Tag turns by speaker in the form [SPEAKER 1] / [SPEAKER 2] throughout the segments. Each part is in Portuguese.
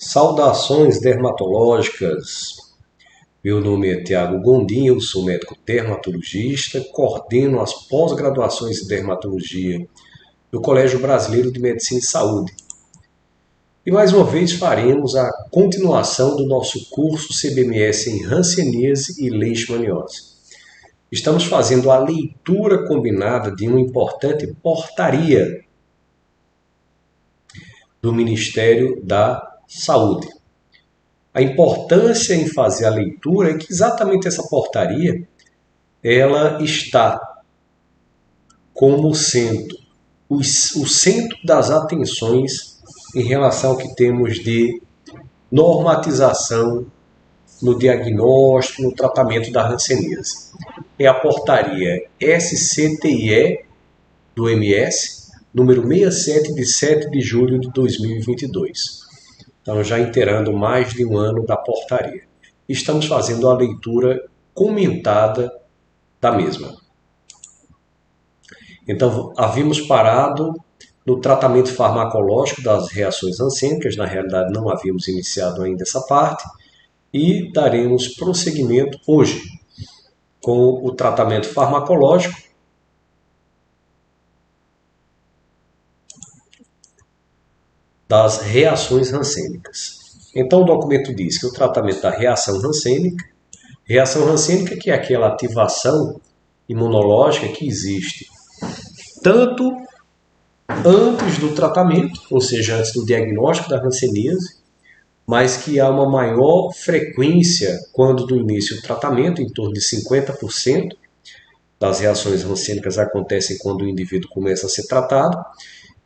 [SPEAKER 1] Saudações dermatológicas. Meu nome é Tiago Gondim, eu sou médico dermatologista, coordeno as pós-graduações em dermatologia do Colégio Brasileiro de Medicina e Saúde. E mais uma vez faremos a continuação do nosso curso CBMS em hanseníase e leishmaniose. Estamos fazendo a leitura combinada de uma importante portaria do Ministério da Saúde. A importância em fazer a leitura é que exatamente essa portaria ela está como sendo o centro das atenções em relação ao que temos de normatização no diagnóstico, no tratamento da hanseníase. É a portaria SCTIE do MS, número 67, de 7 de julho de 2022. Então, já inteirando mais de um ano da portaria. Estamos fazendo a leitura comentada da mesma. Então, havíamos parado no tratamento farmacológico das reações hansênicas, na realidade não havíamos iniciado ainda essa parte, e daremos prosseguimento hoje com o tratamento farmacológico das reações hansênicas. Então, o documento diz que o tratamento da reação hansênica que é aquela ativação imunológica que existe tanto antes do tratamento, ou seja, antes do diagnóstico da hanseníase, mas que há uma maior frequência quando do início do tratamento, em torno de 50% das reações hansênicas acontecem quando o indivíduo começa a ser tratado,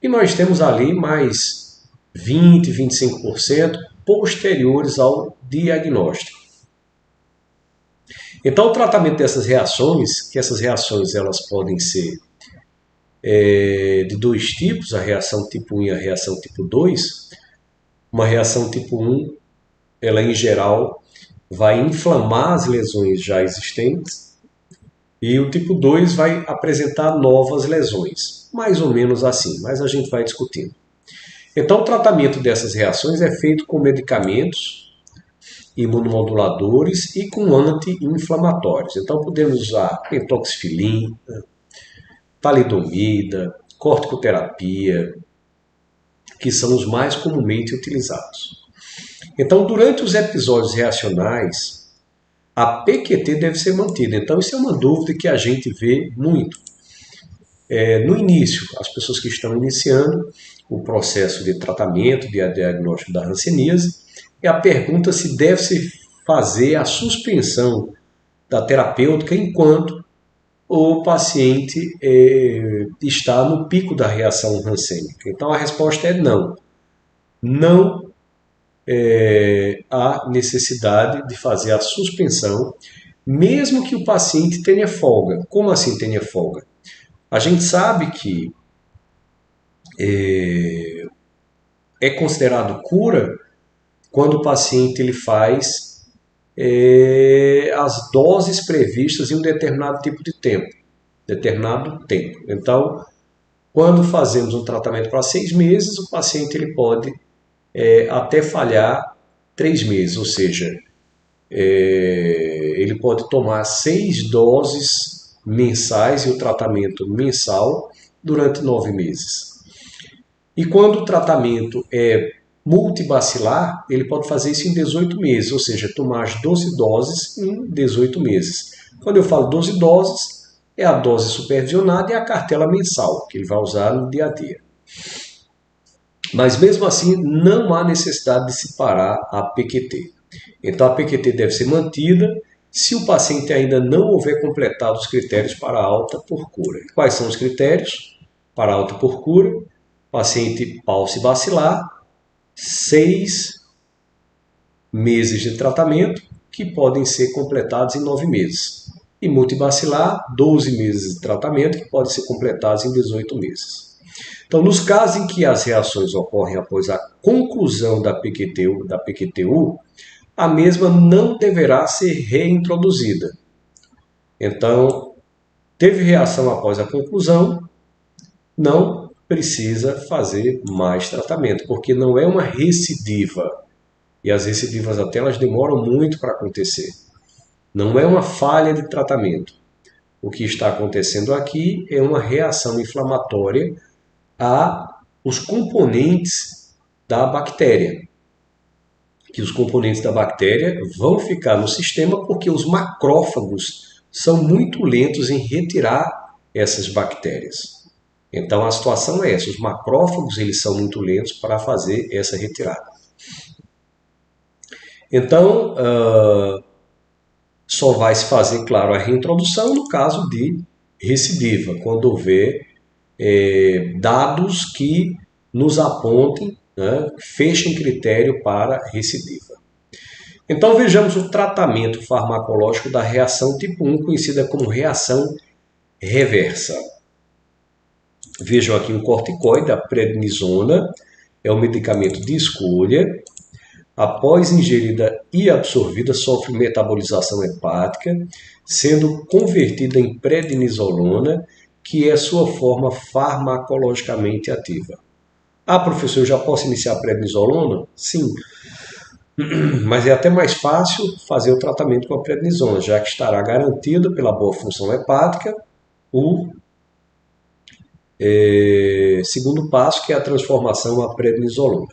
[SPEAKER 1] e nós temos ali mais 20, 25% posteriores ao diagnóstico. Então, o tratamento dessas reações, que essas reações elas podem ser de dois tipos, a reação tipo 1 e a reação tipo 2. Uma reação tipo 1, ela em geral vai inflamar as lesões já existentes, e o tipo 2 vai apresentar novas lesões, mais ou menos assim, mas a gente vai discutindo. Então, o tratamento dessas reações é feito com medicamentos imunomoduladores e com anti-inflamatórios. Então, podemos usar pentoxifilina, talidomida, corticoterapia, que são os mais comumente utilizados. Então, durante os episódios reacionais, a PQT deve ser mantida. Então, isso é uma dúvida que a gente vê muito. No início, as pessoas que estão iniciando o processo de tratamento, de diagnóstico da hanseníase, é a pergunta se deve-se fazer a suspensão da terapêutica enquanto o paciente está no pico da reação hansênica. Então, a resposta é não. Não há necessidade de fazer a suspensão, mesmo que o paciente tenha folga. Como assim tenha folga? A gente sabe que é considerado cura quando o paciente ele faz as doses previstas em um determinado tipo de tempo. Então, quando fazemos um tratamento para 6 meses, o paciente ele pode até falhar 3 meses, ou seja, ele pode tomar 6 doses mensais e o tratamento mensal durante 9 meses. E quando o tratamento é multibacilar, ele pode fazer isso em 18 meses, ou seja, tomar as 12 doses em 18 meses. Quando eu falo 12 doses, é a dose supervisionada e a cartela mensal, que ele vai usar no dia a dia. Mas mesmo assim, não há necessidade de se parar a PQT. Então a PQT deve ser mantida se o paciente ainda não houver completado os critérios para alta por cura. Quais são os critérios para alta por cura? Paciente paucibacilar, 6 meses de tratamento, que podem ser completados em 9 meses. E multibacilar, 12 meses de tratamento, que podem ser completados em 18 meses. Então, nos casos em que as reações ocorrem após a conclusão da PQTU, a mesma não deverá ser reintroduzida. Então, teve reação após a conclusão, não precisa fazer mais tratamento, porque não é uma recidiva, E as recidivas até elas demoram muito para acontecer. Não é uma falha de tratamento. O que está acontecendo aqui é uma reação inflamatória a os componentes da bactéria. Que os componentes da bactéria vão ficar no sistema porque os macrófagos são muito lentos em retirar essas bactérias. Então a situação é essa, os macrófagos eles são muito lentos para fazer essa retirada. Então, só vai se fazer, claro, a reintrodução no caso de recidiva, quando houver dados que nos apontem, né, fechem critério para recidiva. Então vejamos o tratamento farmacológico da reação tipo 1, conhecida como reação reversa. Vejam aqui um corticoide, a prednisona, é um medicamento de escolha. Após ingerida e absorvida, sofre metabolização hepática, sendo convertida em prednisolona, que é sua forma farmacologicamente ativa. Ah, professor, eu já posso iniciar a prednisolona? Sim, mas é até mais fácil fazer o tratamento com a prednisona, já que estará garantido pela boa função hepática o segundo passo, que é a transformação a prednisolona.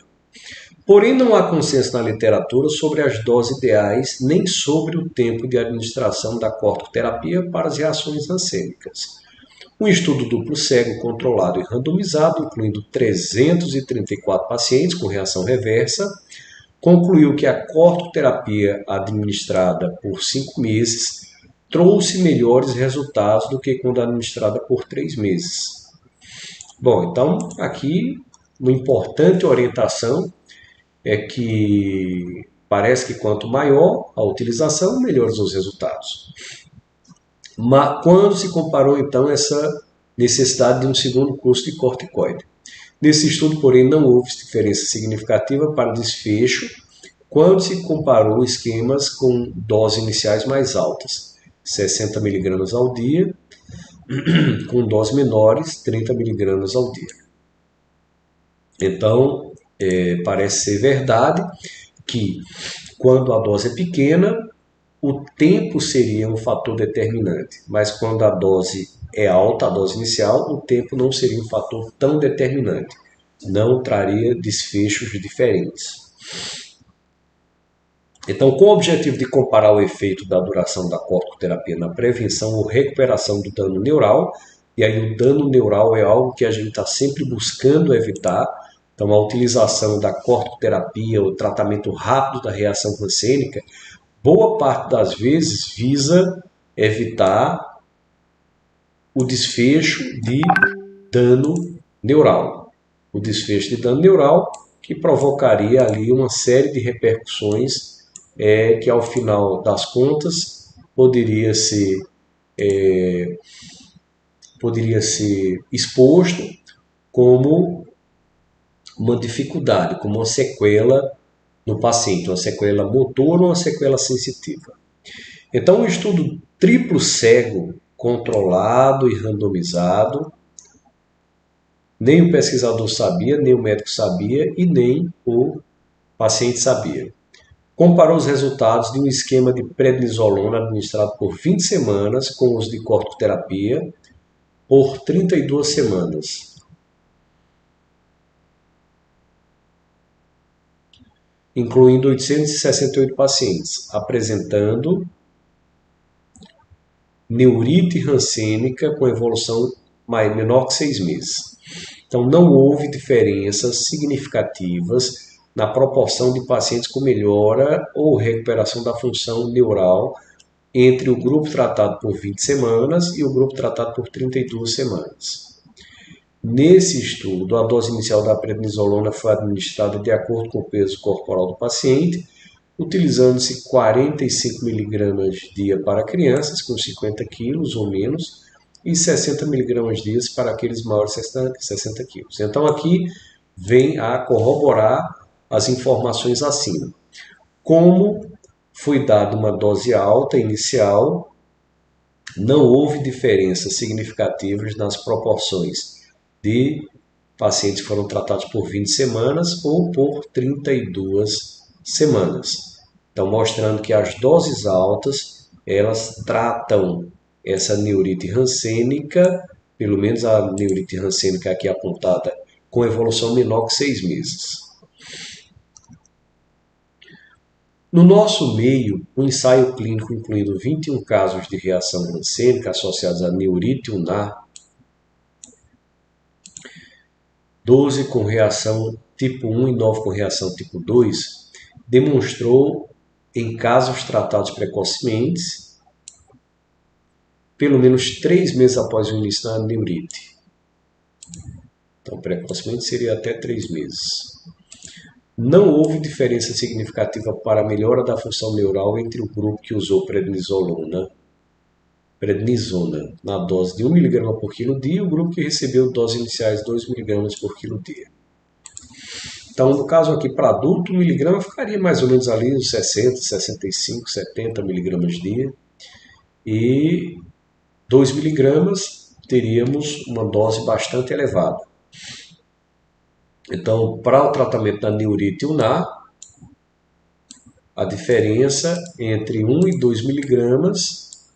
[SPEAKER 1] Porém, não há consenso na literatura sobre as doses ideais nem sobre o tempo de administração da corticoterapia para as reações rancêmicas. Um estudo duplo cego, controlado e randomizado, incluindo 334 pacientes com reação reversa, concluiu que a corticoterapia administrada por 5 meses trouxe melhores resultados do que quando administrada por 3 meses. Bom, então aqui uma importante orientação é que parece que quanto maior a utilização, melhores os resultados. Mas quando se comparou então essa necessidade de um segundo curso de corticoide? Nesse estudo, porém, não houve diferença significativa para desfecho quando se comparou esquemas com doses iniciais mais altas, 60 mg ao dia, com doses menores, 30 mg ao dia. Então, parece ser verdade que quando a dose é pequena, o tempo seria um fator determinante, mas quando a dose é alta, a dose inicial, o tempo não seria um fator tão determinante, não traria desfechos diferentes. Então, com o objetivo de comparar o efeito da duração da corticoterapia na prevenção ou recuperação do dano neural, e aí o dano neural é algo que a gente está sempre buscando evitar. Então, a utilização da corticoterapia, o tratamento rápido da reação rancênica, boa parte das vezes visa evitar o desfecho de dano neural. O desfecho de dano neural que provocaria ali uma série de repercussões que, ao final das contas, poderia ser exposto como uma dificuldade, como uma sequela no paciente, uma sequela motora ou uma sequela sensitiva. Então, um estudo triplo cego, controlado e randomizado, nem o pesquisador sabia, nem o médico sabia e nem o paciente sabia. Comparou os resultados de um esquema de prednisolona administrado por 20 semanas com os de corticoterapia por 32 semanas. Incluindo 868 pacientes, apresentando neurite rancênica com evolução menor que 6 meses. Então, não houve diferenças significativas na proporção de pacientes com melhora ou recuperação da função neural entre o grupo tratado por 20 semanas e o grupo tratado por 32 semanas. Nesse estudo, a dose inicial da prednisolona foi administrada de acordo com o peso corporal do paciente, utilizando-se 45 mg dia para crianças com 50 kg ou menos e 60 mg dia para aqueles maiores de 60 kg. Então aqui vem a corroborar as informações acima. Como foi dada uma dose alta inicial, não houve diferenças significativas nas proporções de pacientes que foram tratados por 20 semanas ou por 32 semanas. Então, mostrando que as doses altas, elas tratam essa neurite rancênica, pelo menos a neurite rancênica aqui apontada, com evolução menor que 6 meses. No nosso meio, o ensaio clínico incluindo 21 casos de reação rancênica associados a neurite ulnar, 12 com reação tipo 1 e 9 com reação tipo 2, demonstrou em casos tratados precocemente, pelo menos 3 meses após o início da neurite. Então, precocemente seria até 3 meses. Não houve diferença significativa para a melhora da função neural entre o grupo que usou prednisona na dose de 1 mg por quilo dia e o grupo que recebeu doses iniciais de 2 mg por quilo dia. Então, no caso aqui para adulto, 1 miligrama ficaria mais ou menos ali uns 60, 65, 70 miligramas dia. E 2 miligramas teríamos uma dose bastante elevada. Então, para o tratamento da neurite ulnar, a diferença entre 1 e 2 miligramas,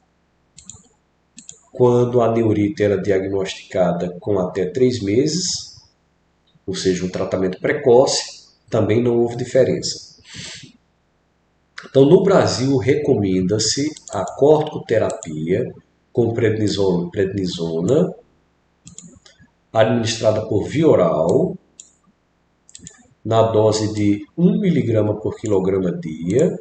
[SPEAKER 1] quando a neurite era diagnosticada com até 3 meses, ou seja, um tratamento precoce, também não houve diferença. Então, no Brasil, recomenda-se a corticoterapia com prednisona, administrada por via oral, na dose de 1 mg por quilograma dia,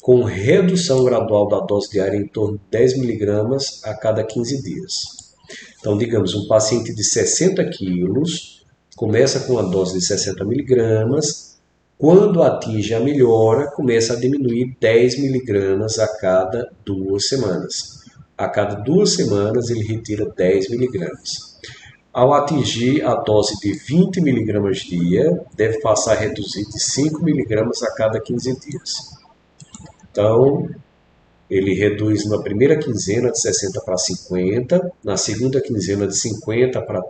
[SPEAKER 1] com redução gradual da dose diária em torno de 10 mg a cada 15 dias. Então, digamos, um paciente de 60 quilos começa com a dose de 60 miligramas, quando atinge a melhora, começa a diminuir 10 miligramas a cada 2 semanas. A cada 2 semanas, ele retira 10 miligramas. Ao atingir a dose de 20 miligramas dia, deve passar a reduzir de 5 miligramas a cada 15 dias. Então, ele reduz na primeira quinzena de 60 para 50, na segunda quinzena de 50 para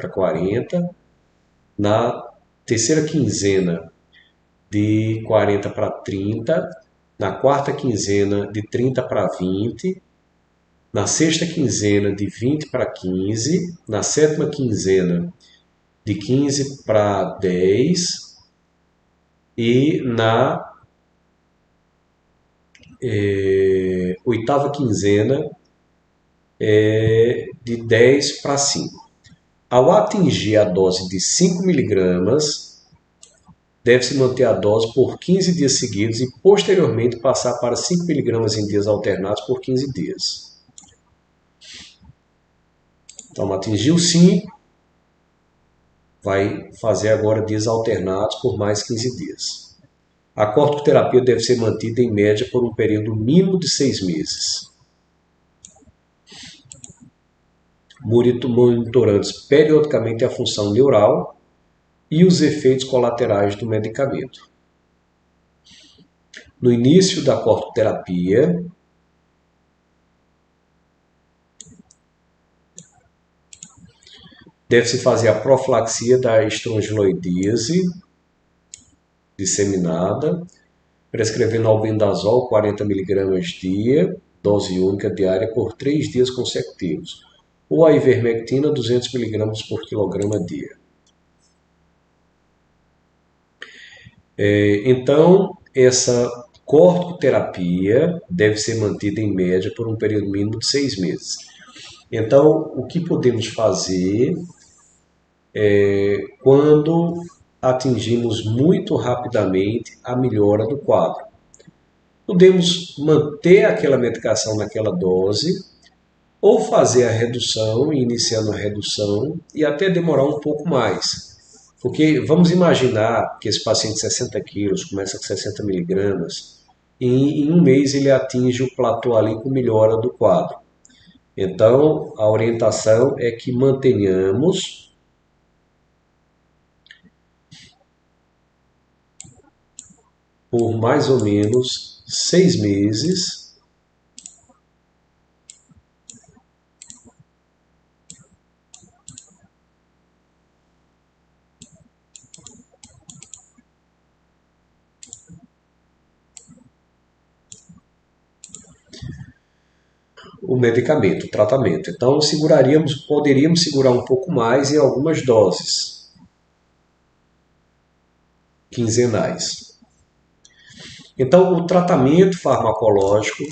[SPEAKER 1] 40, na terceira quinzena de 40 para 30, na quarta quinzena de 30 para 20, na sexta quinzena de 20 para 15, na sétima quinzena de 15 para 10 e na oitava quinzena de 10 para 5. Ao atingir a dose de 5 miligramas, deve-se manter a dose por 15 dias seguidos e posteriormente passar para 5 miligramas em dias alternados por 15 dias. Então, atingiu 5, vai fazer agora dias alternados por mais 15 dias. A corticoterapia deve ser mantida em média por um período mínimo de 6 meses. Monitorando periodicamente a função neural e os efeitos colaterais do medicamento. No início da corticoterapia, deve-se fazer a profilaxia da estrongiloidíase disseminada, prescrevendo albendazol 40 mg dia, dose única diária por 3 dias consecutivos, ou a ivermectina 200 mg por quilograma dia. Então, essa corticoterapia deve ser mantida em média por um período mínimo de 6 meses. Então, o que podemos fazer quando atingimos muito rapidamente a melhora do quadro? Podemos manter aquela medicação naquela dose ou fazer a redução, iniciando a redução e até demorar um pouco mais. Porque vamos imaginar que esse paciente de 60 quilos começa com 60 miligramas e em um mês ele atinge o platô ali com melhora do quadro. Então, a orientação é que mantenhamos por mais ou menos 6 meses o medicamento, o tratamento. Então, poderíamos segurar um pouco mais em algumas doses quinzenais. Então, o tratamento farmacológico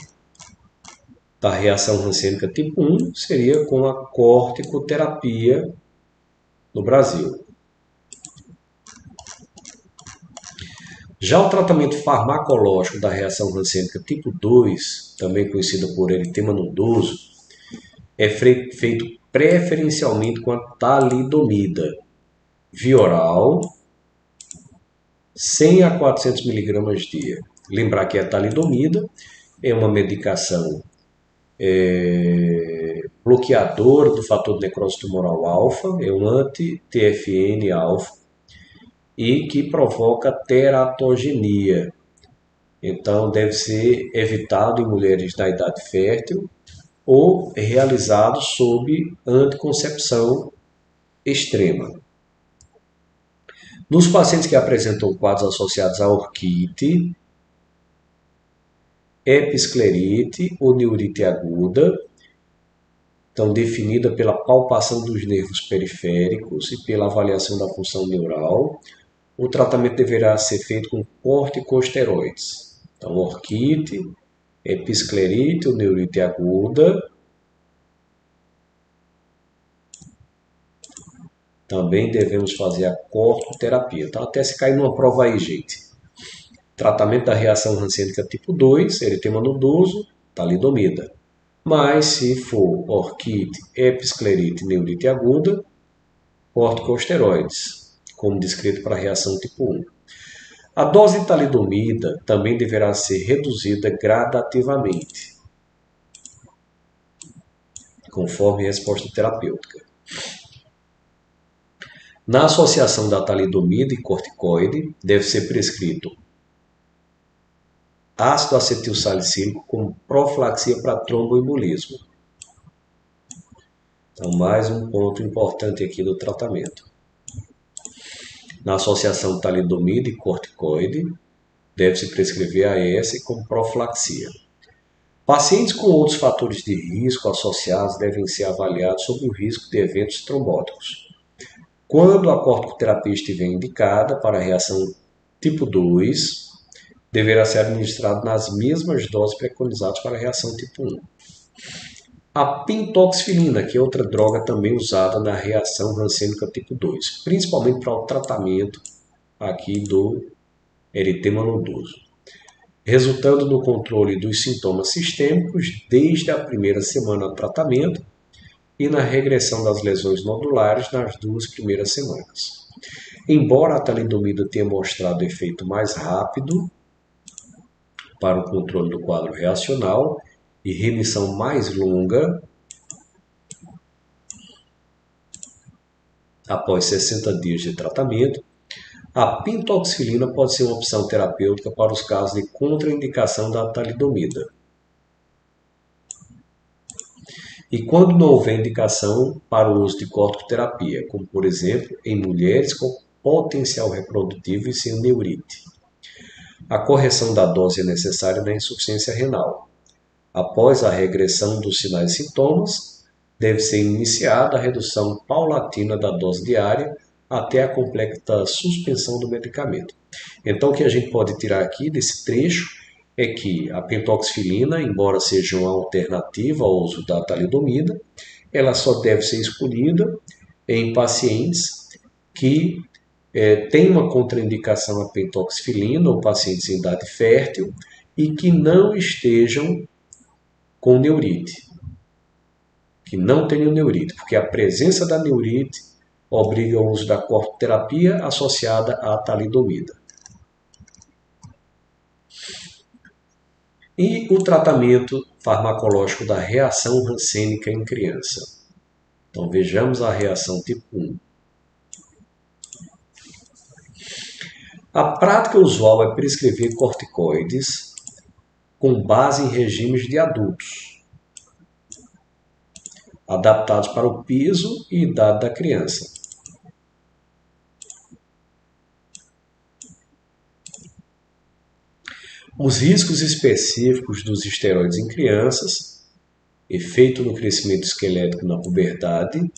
[SPEAKER 1] da reação rancênica tipo 1 seria com a corticoterapia no Brasil. Já o tratamento farmacológico da reação rancênica tipo 2, também conhecida por eritema nodoso, é feito preferencialmente com a talidomida, via oral, 100 a 400 mg dia. Lembrar que a talidomida é uma medicação bloqueadora do fator de necrose tumoral alfa, é um anti-TFN alfa, e que provoca teratogenia. Então, deve ser evitado em mulheres da idade fértil ou realizado sob anticoncepção extrema. Nos pacientes que apresentam quadros associados a orquite, episclerite ou neurite aguda, então definida pela palpação dos nervos periféricos e pela avaliação da função neural, o tratamento deverá ser feito com corticosteroides. Então, orquite, episclerite ou neurite aguda, também devemos fazer a corticoterapia. Então, até se cair numa prova aí, gente. Tratamento da reação rancênica tipo 2, eritema nodoso, talidomida. Mas se for orquite, episclerite e neurite aguda, corticosteroides, como descrito para a reação tipo 1. A dose de talidomida também deverá ser reduzida gradativamente, conforme a resposta terapêutica. Na associação da talidomida e corticoide, deve ser prescrito ácido acetilsalicílico como profilaxia para tromboembolismo. Então, mais um ponto importante aqui do tratamento. Na associação talidomida e corticoide, deve-se prescrever AS como profilaxia. Pacientes com outros fatores de risco associados devem ser avaliados sobre o risco de eventos trombóticos. Quando a corticoterapia estiver indicada para a reação tipo 2, deverá ser administrado nas mesmas doses preconizadas para a reação tipo 1. A pentoxifilina, que é outra droga também usada na reação rancênica tipo 2, principalmente para o tratamento aqui do eritema nodoso, resultando no controle dos sintomas sistêmicos desde a primeira semana do tratamento e na regressão das lesões nodulares nas 2 primeiras semanas. Embora a talidomida tenha mostrado efeito mais rápido para o controle do quadro reacional e remissão mais longa após 60 dias de tratamento, a pentoxifilina pode ser uma opção terapêutica para os casos de contraindicação da talidomida. E quando não houver indicação para o uso de corticoterapia, como por exemplo em mulheres com potencial reprodutivo e sem neurite. A correção da dose é necessária na insuficiência renal. Após a regressão dos sinais e sintomas, deve ser iniciada a redução paulatina da dose diária até a completa suspensão do medicamento. Então, o que a gente pode tirar aqui desse trecho é que a pentoxifilina, embora seja uma alternativa ao uso da talidomida, ela só deve ser escolhida em pacientes que têm uma contraindicação à pentoxifilina ou pacientes em idade fértil e que não estejam com neurite, que não tenham neurite, porque a presença da neurite obriga o uso da corticoterapia associada à talidomida. E o tratamento farmacológico da reação rancênica em criança. Então vejamos a reação tipo 1. A prática usual é prescrever corticoides com base em regimes de adultos, adaptados para o peso e idade da criança. Os riscos específicos dos esteroides em crianças efeito no crescimento esquelético na puberdade,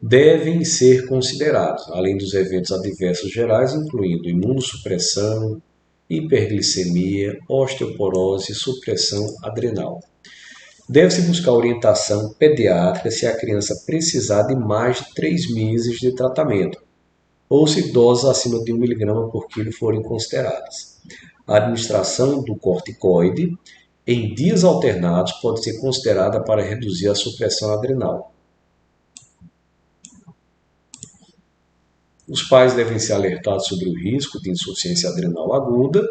[SPEAKER 1] devem ser considerados, além dos eventos adversos gerais, incluindo imunossupressão, hiperglicemia, osteoporose e supressão adrenal. Deve-se buscar orientação pediátrica se a criança precisar de mais de 3 meses de tratamento, ou se doses acima de 1 mg por quilo forem consideradas. A administração do corticoide em dias alternados pode ser considerada para reduzir a supressão adrenal. Os pais devem ser alertados sobre o risco de insuficiência adrenal aguda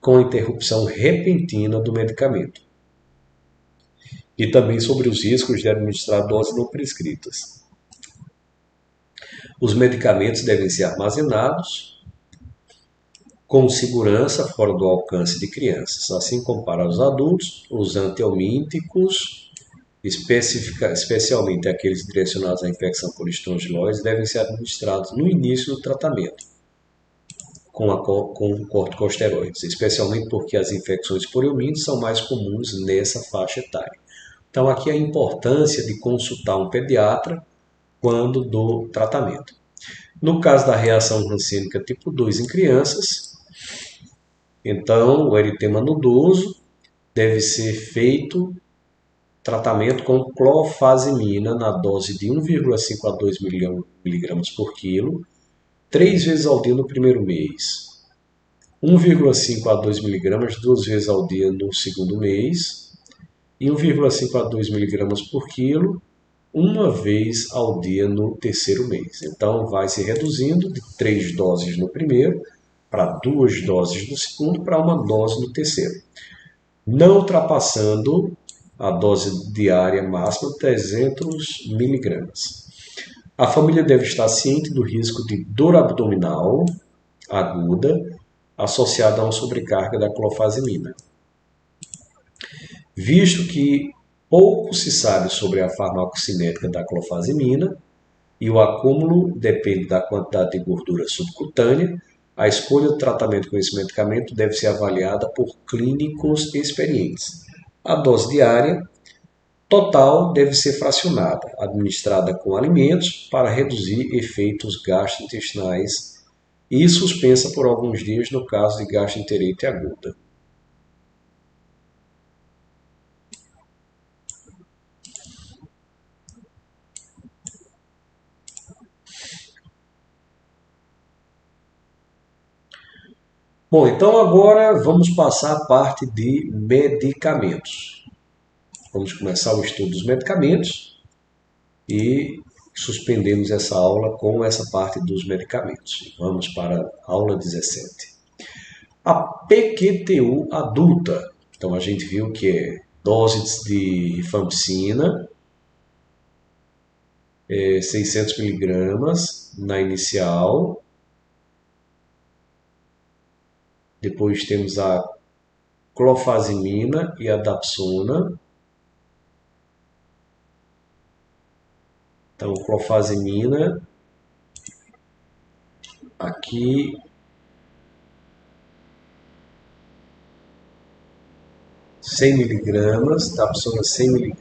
[SPEAKER 1] com a interrupção repentina do medicamento e também sobre os riscos de administrar doses não prescritas. Os medicamentos devem ser armazenados com segurança fora do alcance de crianças, assim como para os adultos. Os antihelmínticos, especialmente aqueles direcionados à infecção por estrongilose, devem ser administrados no início do tratamento com corticosteroides, especialmente porque as infecções por helmínto são mais comuns nessa faixa etária. Então, aqui a importância de consultar um pediatra quando do tratamento. No caso da reação rancínica tipo 2 em crianças, então o eritema nodoso deve ser feito tratamento com clofazimina na dose de 1,5 a 2 mg por quilo, 3 vezes ao dia no primeiro mês, 1,5 a 2 mg 2 vezes ao dia no segundo mês e 1,5 a 2 mg por quilo uma vez ao dia no terceiro mês. Então, vai se reduzindo de 3 doses no primeiro para 2 doses no segundo para uma dose no terceiro, não ultrapassando a dose diária máxima de 300 mg. A família deve estar ciente do risco de dor abdominal aguda associada a uma sobrecarga da clofazimina. Visto que pouco se sabe sobre a farmacocinética da clofazimina e o acúmulo depende da quantidade de gordura subcutânea, a escolha do tratamento com esse medicamento deve ser avaliada por clínicos experientes. A dose diária total deve ser fracionada, administrada com alimentos para reduzir efeitos gastrointestinais e suspensa por alguns dias no caso de gastroenterite aguda. Bom, então agora vamos passar a parte de medicamentos. Vamos começar o estudo dos medicamentos e suspendemos essa aula com essa parte dos medicamentos. Vamos para a aula 17. A PQTU adulta. Então a gente viu que é dose de rifampicina, 600 mg na inicial. Depois temos a clofazimina e a dapsona. Então, clofazimina, aqui, (100 mg, dapsona 100 mg.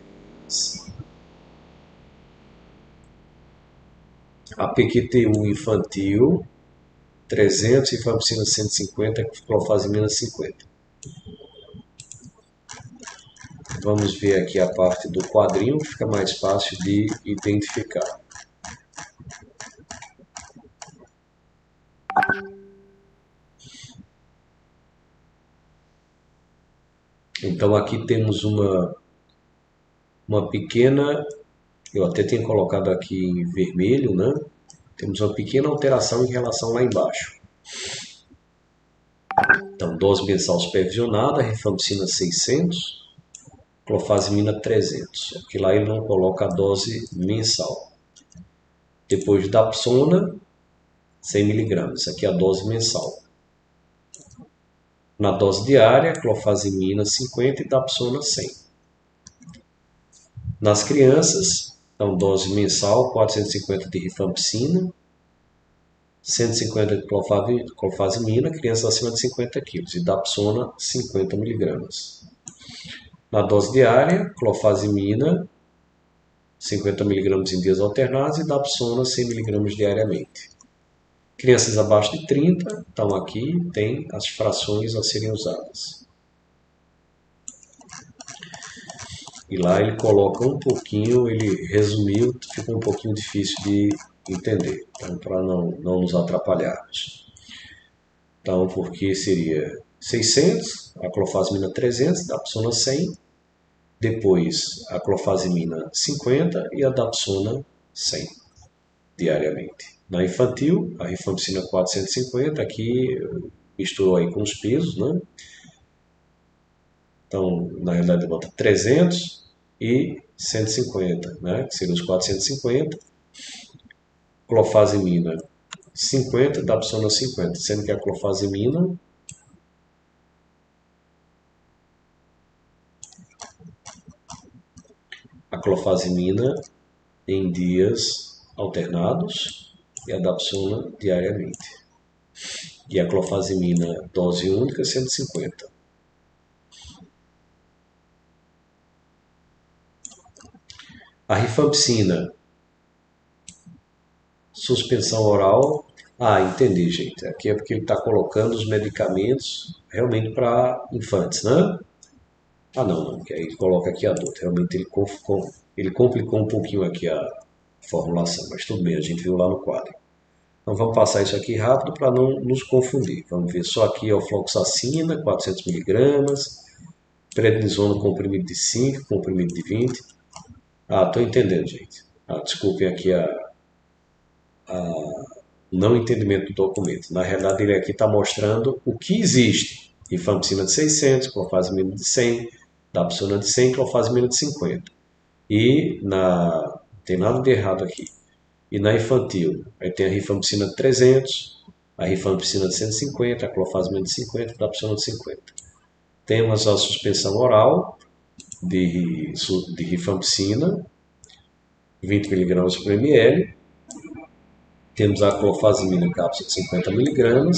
[SPEAKER 1] A PQTU infantil, 300, rifampicina 150, clofazimina 50. Vamos ver aqui a parte do quadrinho, que fica mais fácil de identificar. Então aqui temos uma pequena, eu até tenho colocado aqui em vermelho, né? Temos uma pequena alteração em relação lá embaixo. Então, dose mensal supervisionada, rifampicina 600, clofazimina 300. Aqui lá ele não coloca a dose mensal. Depois dapsona, 100 mg. Aqui é a dose mensal. Na dose diária, clofazimina 50 e dapsona 100. Nas crianças, então dose mensal, 450 de rifampicina, 150 de clofazimina, crianças acima de 50 kg, e dapsona 50 mg. Na dose diária, clofazimina, 50 mg em dias alternados e dapsona, 100 mg diariamente. Crianças abaixo de 30, então aqui tem as frações a serem usadas. E lá ele coloca um pouquinho, ele resumiu, ficou um pouquinho difícil de entender, então para não nos atrapalharmos. Então, porque seria 600, a clofazimina 300, dapsona 100, depois a clofazimina 50 e a dapsona 100 diariamente. Na infantil, a rifampicina 450, aqui misturou aí com os pesos, né? Então, na realidade, bota 300 e 150, né? Que seriam os 450. Clofazimina 50, dapsona 50, sendo que a clofazimina em dias alternados e a dapsona diariamente. E a clofazimina dose única 150. A rifampicina, suspensão oral. Ah, entendi, gente. Aqui é porque ele está colocando os medicamentos realmente para infantes, né? Ah, não, que aí ele coloca aqui adulto. Realmente ele complicou um pouquinho aqui a formulação, mas tudo bem, a gente viu lá no quadro. Então vamos passar isso aqui rápido para não nos confundir. Vamos ver só aqui a ofloxacina, 400 miligramas, prednisona comprimido de 5, comprimido de 20. Ah, estou entendendo, gente. Ah, desculpem aqui o não entendimento do documento. Na realidade, ele aqui está mostrando o que existe. Rifampicina de 600, clofazimina de 100, dapsona de 100, clofazimina de 50. Não tem nada de errado aqui. E na infantil, aí tem a rifampicina de 300, a rifampicina de 150, a clofazimina de 50, a dapsona de 50. Temos a suspensão oral de rifampicina, 20 mg por ml. Temos a clofazimina em cápsula de 50 mg,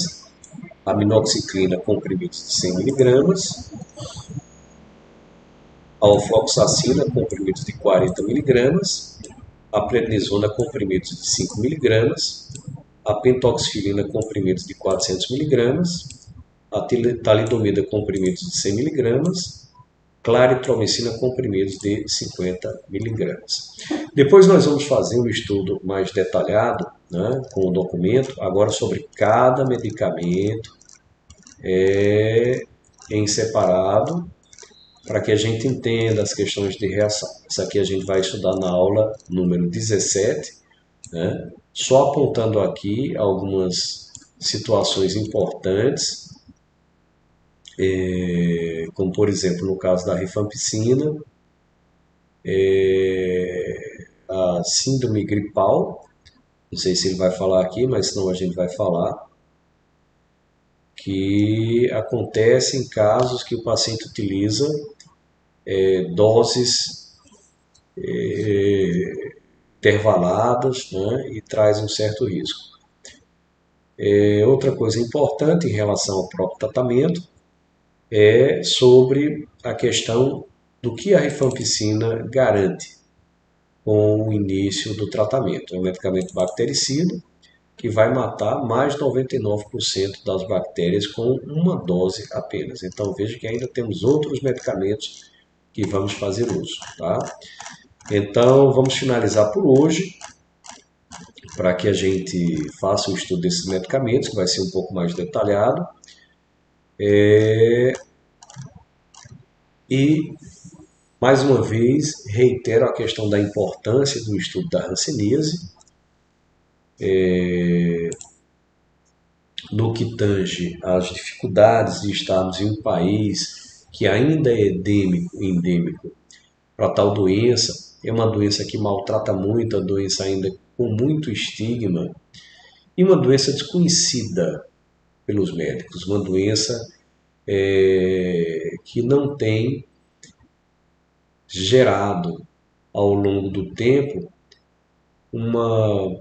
[SPEAKER 1] a minoxiclina comprimidos de 100 mg, a ofloxacina comprimidos de 40 mg, a prednisona comprimidos de 5 mg, a pentoxifilina comprimidos de 400 mg, a talidomida comprimidos de 100 mg, claritromicina comprimidos de 50 mg. Depois nós vamos fazer um estudo mais detalhado, né, com o documento, agora sobre cada medicamento em separado, para que a gente entenda as questões de reação. Isso aqui a gente vai estudar na aula número 17, né, só apontando aqui algumas situações importantes, como por exemplo no caso da rifampicina, a síndrome gripal, não sei se ele vai falar aqui, mas senão a gente vai falar, que acontece em casos que o paciente utiliza doses intervaladas, né, e traz um certo risco. Outra coisa importante em relação ao próprio tratamento é sobre a questão do que a rifampicina garante com o início do tratamento. É um medicamento bactericida que vai matar mais de 99% das bactérias com uma dose apenas. Então veja que ainda temos outros medicamentos que vamos fazer uso, tá? Então vamos finalizar por hoje, para que a gente faça o estudo desses medicamentos, que vai ser um pouco mais detalhado. E, mais uma vez, reitero a questão da importância do estudo da hanseníase, no que tange às dificuldades de estarmos em um país que ainda é endêmico para tal doença. É uma doença que maltrata muito, a doença ainda com muito estigma, e uma doença desconhecida pelos médicos, uma doença que não tem gerado ao longo do tempo uma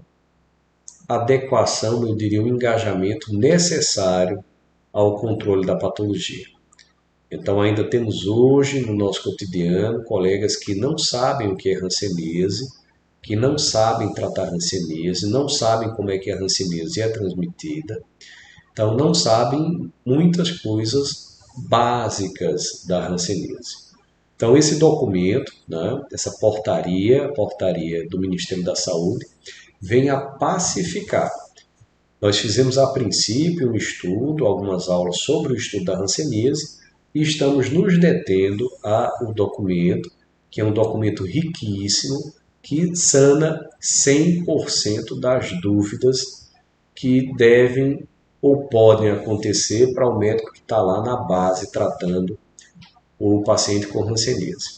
[SPEAKER 1] adequação, eu diria, um engajamento necessário ao controle da patologia. Então ainda temos hoje no nosso cotidiano colegas que não sabem o que é hanseníase, que não sabem tratar hanseníase, não sabem como é que a hanseníase é transmitida, então não sabem muitas coisas básicas da hanseníase. Então esse documento, né, essa portaria, a portaria do Ministério da Saúde, vem a pacificar. Nós fizemos a princípio um estudo, algumas aulas sobre o estudo da hanseníase e estamos nos detendo ao documento, que é um documento riquíssimo, que sana 100% das dúvidas que devem ou podem acontecer para o médico que está lá na base tratando o paciente com hanseníase.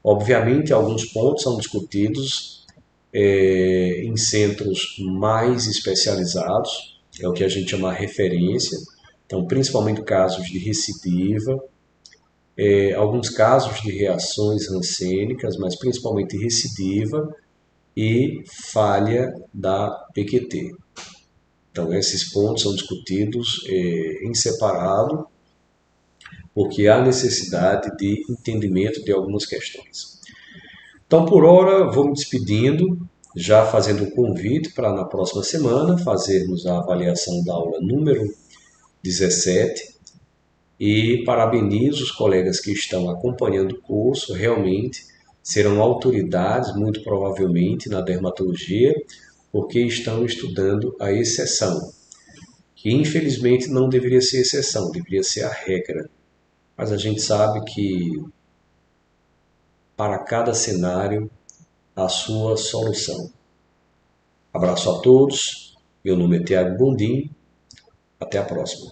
[SPEAKER 1] Obviamente, alguns pontos são discutidos em centros mais especializados, é o que a gente chama de referência, então principalmente casos de recidiva, alguns casos de reações rancênicas, mas principalmente recidiva e falha da PQT. Então esses pontos são discutidos em separado, porque há necessidade de entendimento de algumas questões. Então, por hora, vou me despedindo, já fazendo um convite para na próxima semana fazermos a avaliação da aula número 17 e parabenizo os colegas que estão acompanhando o curso, realmente serão autoridades, muito provavelmente, na dermatologia, porque estão estudando a exceção, que infelizmente não deveria ser exceção, deveria ser a regra. Mas a gente sabe que para cada cenário a sua solução. Abraço a todos, meu nome é Tiago Bondim, até a próxima.